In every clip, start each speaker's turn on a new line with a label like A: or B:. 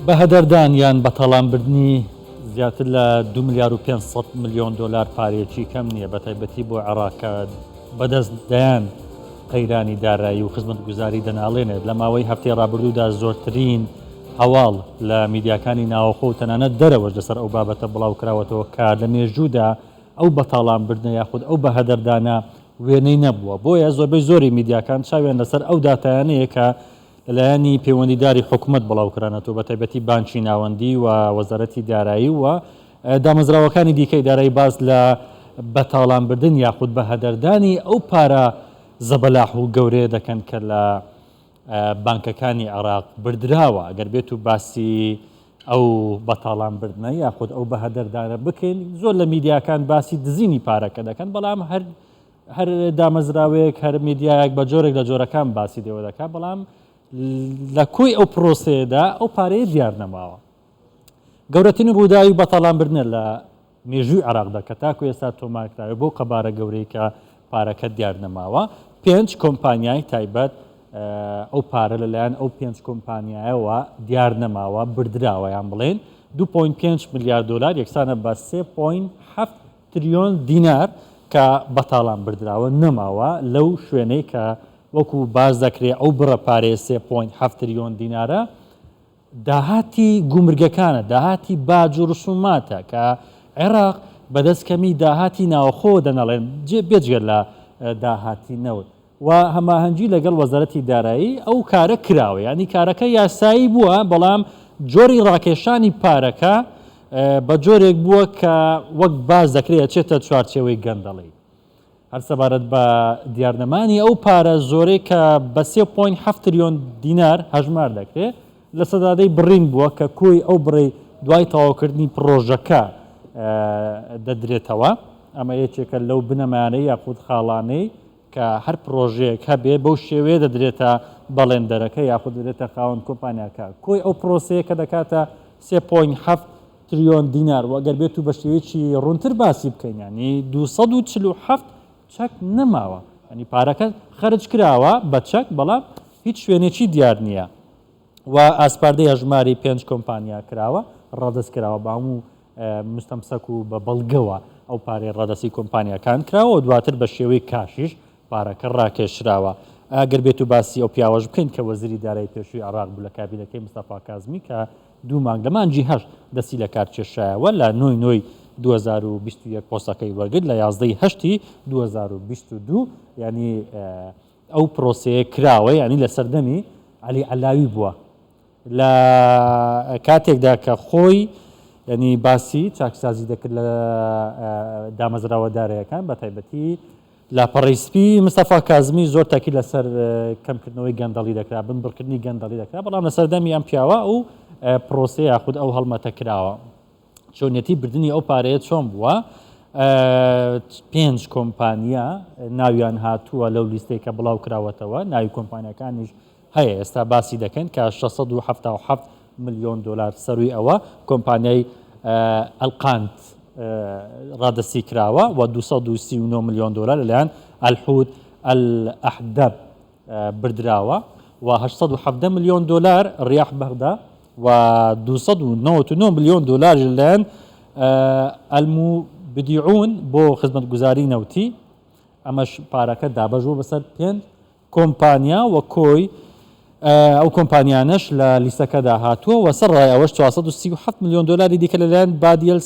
A: بە هەدەردان یان بە تاڵانبردنی زیاتر لە 2 ملیار و 500 میلیۆن دلار پارێکی کەم نییە بە تایبەتی بۆ عێراقە بەدەست دەیان قەیرانی دارایی و خزمەتگوزاری دەناڵێنێت لە ماوەی هەفتەی ڕابردوودا زۆرترین هەواڵ لە میدیاکانی ناوەخۆ و تەنانەت دەرەوەش لەسەر ئەو بابەتە بڵاو کراوەتەوە کە لە مێژوودا ئەو بە تاڵانبردنە یاخود ئەو بە هەدەردانە وێنەی نەبووە بۆیە زۆربەی زۆری میدیاکان چاویان لەسەر ئەو داتایانەیە کە لەلایەنی پەیوەندیداری حکوومەت بڵاوکرانەوە بە تایبەتی بانکی ناوەندی و وەزارەتی دارایی و دامەزراوەکانی دیکەی دارایی باز لە بەتاڵانبردن یاخود بە هەدەردانی ئەو پارە زەبەلاح و گەورەیە دەکەن کە لە بانکەکانی عێراق بردراوە ئەگەر بێت و باسی ئەو بەتاڵانبردنە یاخود ئەو بە هەدەردانە بکەین زۆر لە میدیاکان باسی دزینی پارەکە دەکەن بەڵام هەر دامەزراوەیەک هەر میدیایەک بە جۆرێک لە جۆرەکان باسی دێوە دەکات بەڵام لە کۆی ئەو پرۆسەیەدا ئەو پارەیە دیار نەماوە گەورەترین ڕووداوی بەتاڵانبردنە لە مێژووی عێراقدا کە تاکو ئێستا تۆمارکراوە بۆ قەبارە گەورەی کە پارەکە دیار نەماوە 5 کۆمپانیای تایبەت ئەو پارە لەلایەن ئەو 5 کۆمپانیایەوە دیار نەماوە بردراوە یان بڵێن 2.5 میلیارد دلار یەکسانە بە 3.7 تریۆن دینار کە بەتاڵان بردراوە نەماوە لەو شوێنەی کە وەکو باز دەکرێت ئەو بڕە پارێ 3.7 تریۆن دینارە داهاتی گومرگەکانە داهاتی باج و ڕسوماتە کە عێراق بەدەستکەمی داهاتی ناوخۆ دەناڵێن بێجگەر لە داهاتی نەوت و هەماهەنگی لەگەڵ وەزارەتی دارایی ئەو کارە کراوە ینی کارەکە یاسایی بووە بەڵام جۆری ڕاکێشانی پارەکە بە جۆرێک بووە کە وەک باز دەکرێت چێتە چوارچێوەی گەندەڵی هەر سەبارەت بە دیارنەمانی ئەو پارە زۆرەی کە بە 3.7 تریۆن دینار هەژمار دەکرێت لە سەدادەی بڕین بووە کە کۆی ئەو بڕی دوای تەواوکردنی پرۆژەکە دەدرێتەوە ئەمە یەکێکە لەو بنەمانەی یاخود خاڵانەی کە هەر پرۆژەیەک هەبێ بەو شێوەیە دەدرێتە بەڵێندەرەکە یاخود دەدرێتە خاوەن کۆمپانیاکە کۆی ئەو پرۆسەیە کە دەکاتە 3.7 تریۆن دینار و ئەگەر بێت و بە شێوەیەکی ڕوونتر باسی بکەین ینی 247 چەک نەماوە ینی پارەکە خەرج کراوە بە چەک بەڵام هیچ شوێنێکی دیار نییە و ئاسپاردەی هەژماری 5 کۆمپانیا کراوە ڕادست کراوە بە هەموو مستەمسەک و بە بەڵگەوە ئەو پارەی ڕادسی کۆمپانیەکان کراوە دواتر بە شێوەی کاشیش پارەکە ڕاکێشراوە ئەگەر بێت و باسی ئەو پیاوەش بکەین کە وەزیری دارایی پێشووی عێراق بوو لە کابینەکەی مستەفا کازمی کە دوو مانگ لە مانگی هەشت دەستی لە کار کێشایەوە لە نۆی 2021 پۆستەکەی وەرگرت لە 11 2022 ینی ئەو پرۆسەیە کراوە ینی لە سەردەمی عەلی عەلاوی بووە لە کاتێکدا کە خۆی ینی باسی چاکسازی دەکرد لە دامەزراوە داراییەکان بە تایبەتی لاپەڕیسپی مستەفا کازمی زۆر تاکی لەسەر کەمکردنەوەی گەندەڵی دەکرا بنبڕکردنی گەندەڵی دەکرا بەڵام لە سەردەمی ئەم پیاوە ئەو پرۆسە یاخود ئەو هەڵمەتە کراوە چۆنیەتی بردننی ئەو پارەیە چۆن بووە 5 کۆمپانیا ناویان هاتووە لەو لیستەی کە بڵاو کراوەتەوە ناوی کۆمپانیەکانیش هەیە ئێستا باسی دەکەن کە 677 میلیۆن دلار سەروی ئەوە کۆمپانیای ئەلقانت ڕادەسی کراوە و 239 میلیۆن دلار لەلایەن ئەلحوت ئەحدەب بردراوە و 870 میلیۆن دلار ڕیاح بەغدا و 299 میلیۆن دلار لەلایەن ئەلموبدیعون بۆ خزمەتگوزاری نەوتی ئەمەش پارەکە دابەژوە بەسەر 5 کۆمپانیا و کۆی ئەو کۆمپانیانش لە لیستەکەدا هاتووە و سەرڕای ئەوەش 437 میلیۆن دلاری دیکە لەلایەن بادیل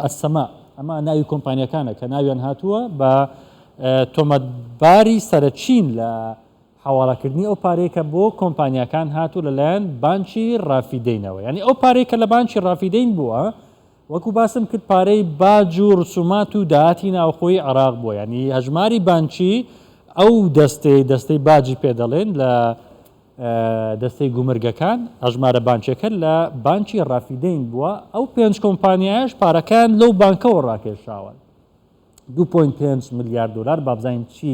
A: ئەسەما ئەمە ناوی کۆمپانیەکانە کە ناویان هاتووە بە تۆمەتباری سەرچین لە حواڵەکردنی ئەو پارەیە کە بۆ کۆمپانیەکان هاتوو لەلایەن بانکی ڕافیدەینەوە ینی ئەو پارەیە کە لە بانکی ڕافیدەین بووە وەکو باسم کرد پارەی باج و ڕسومات و داهاتی ناوخۆی عێراق بووە ینی هەژماری بانکی ئەو دەستەی باجی پێدەڵێن لە دەستەی گومرگەکان هەژمارە بانکێکە لە بانکی ڕافیدەین بووە ئەو 5 کۆمپانیایش پارەکان لەو بانکەوە ڕاکێشاوە 2.5 میلیارد دلار بابزین چی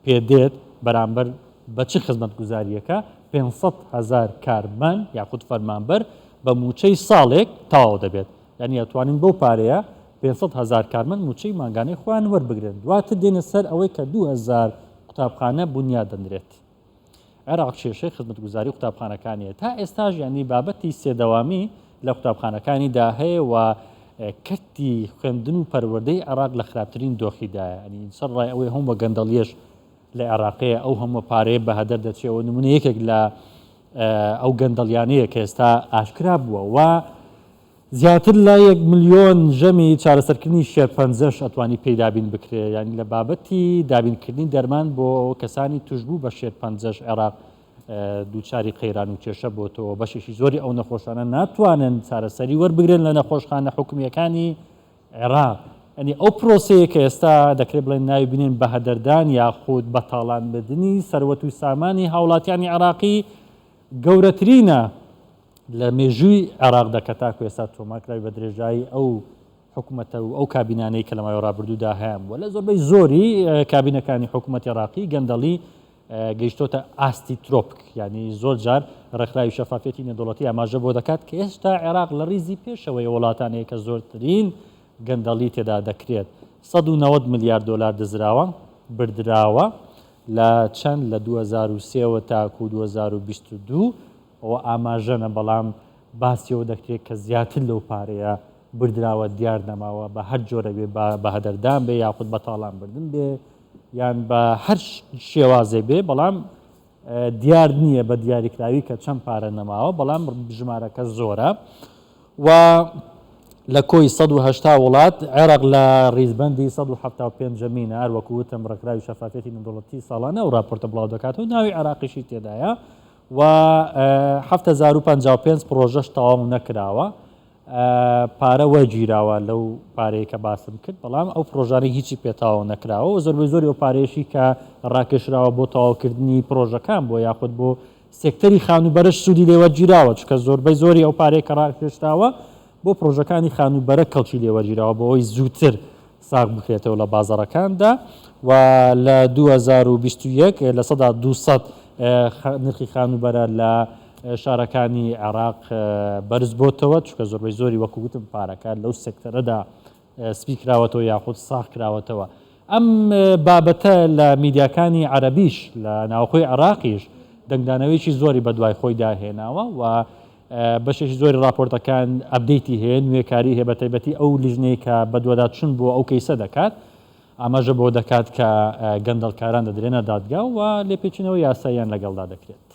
A: پێدێت بەرامبەر بە چ خزمەتگوزاریەکە 500,000 کارمەند یاخود فەرمانبەر بە موچەی ساڵێک تەواو دەبێت یعنی ئەتوانین بەو پارەیە 500,000 کارمەند موچەی ماگانەی خۆیان وەربگرن دواتر دێنە سەر ئەوەی کە 2000 قوتابخانە بنیاد دەنرێت عێراق کێشەی خزمەتگوزاری قوتابخانەکانیە تا ئێستاژ ینی بابەتی سێدەوامی لە قوتابخانەکانیدا هەیە و کەرتی خوێندن و پەروەردەی عێراق لە خراپترین دۆخیدایە ئەنی سەرڕای ئەوەی هەموو بە گەندەڵیەش لە عێراقەیە ئەو هەموو پارەیە بە هەدەر دەچێەوە نمونە یەکێک لە ئەو گەندەڵیانەیە کە ئێستا ئاشکرا بووە و زیاتر لە 1 ملیۆن ژەمی چارەسەرکردنی شێرپەنجەش ئەتوانی پێی دابین بکرێ ینی لە بابەتی دابینکردنی دەرمان بۆ کەسانی توشبوو بە شێرپەنجەش عێراق دووچاری قەیران و کێشە بۆتەوە بەشێکی زۆری ئەو نەخۆشانە ناتوانن چارەسەری وەربگرن لە نەخۆشخانە حکومیەکانی عێراق ئەنی ئەو پرۆسەیە کە ئێستا دەکرێت بڵێن ناوی بینێن بە هەدەردان یاخود بەتاڵانبردنی سەروەت و سامانی هاوڵاتیانی عێراقی گەورەترینە لە مێژووی عێراق دەکە تاکو ئێستا تۆماکراوی بە درێژایی ئەو حکوومەتە و ئەو کابینانەی کە لە ماوەی ڕابردوودا هەیە وە لە زۆربەی زۆری کابینەکانی حکوومەتی عێراقی گەندەڵی گەیشتۆتە ئاستی ترۆپک ینی زۆر جار ڕێکخراوی شەفافێتی نێودەوڵەتی ئاماژە بۆ دەکات کە ئێستا عێراق لە ڕیزی پێشەوەی وڵاتانەیە کە زۆرترین گەندەڵی تێدا دەکرێت 190 ملیارد دلار دزراوە بردراوە لە چەند لە 2003 تاکو 2022 ئەوە ئاماژەنە بەڵام باسیەوە دەکرێت کە زیاتر لەو پارەیە بردراوە دیار نەماوە بە هەر جۆرە بێ بە هەدەردان بێ یاخود بە تاڵانبردن بێ یان بە هەر شێوازێ بێ بەڵام دیار نییە بە دیاریکراوی کە چەند پارە نەماوە بەڵام ژمارەکە زۆرە و لە کۆی 180 وڵات عێراق لە ڕیزبەندی 175 ژەمینە هەروەکو وتم ڕێکخراوی شەفافێتی نێودەوڵەتی ساڵانە و راپۆرتە بڵاو دەکاتەوە ناوی عێراقیشی تێدایە و 7055 پرۆژەش تەواو نەکراوە پارە وەرگیراوە لەو پارەیە کە باسم کرد بەڵام ئەو پرۆژانەی هیچی پێتاوە نەکراوە و زۆربەی زۆری ئەو پارێشی کە ڕاکێشراوە بۆ تەواوکردنی پرۆژەکان بۆ یاخود بۆ سێکتەری خانوبەرش سوودی لێوەرگیراوە چکە زۆربەی زۆری ئەو پارەیە کە ڕاکێشراوە بۆ پرۆژەکانی خانوبەرە کەڵکی لێوەرگیراوە بۆ ئەوی زووتر ساغ بکرێتەوە لە بازاڕەکاندا و لە 2021 لە سەدا 200 نرخی خانوبەرە لە شارەکانی عێراق بەرز بۆتەوە چکە زۆربەی زۆری وەکووتم پارەکە لەو سێکتەرەدا سپی کراوەتەوە یاخود ساغ کراوەتەوە ئەم بابەتە لە میدیاکانی عەرەبیش لە ناوخۆی عێراقیش دەنگدانەوەیکی زۆری بە دوای خۆی داهێناوە و بەشێکی زۆری راپۆرتەکان ئەپدەیتی هەیە نوێکاری هەیە بە تایبەتی ئەو لیژنەی کە بەدواداچون بۆ ئەو کەیسە دەکات ئاماژە بۆ دەکات کە گەندەڵکاران دەدرێنە دادگا و لێپێچینەوە یاساییان لەگەڵدا دەکرێت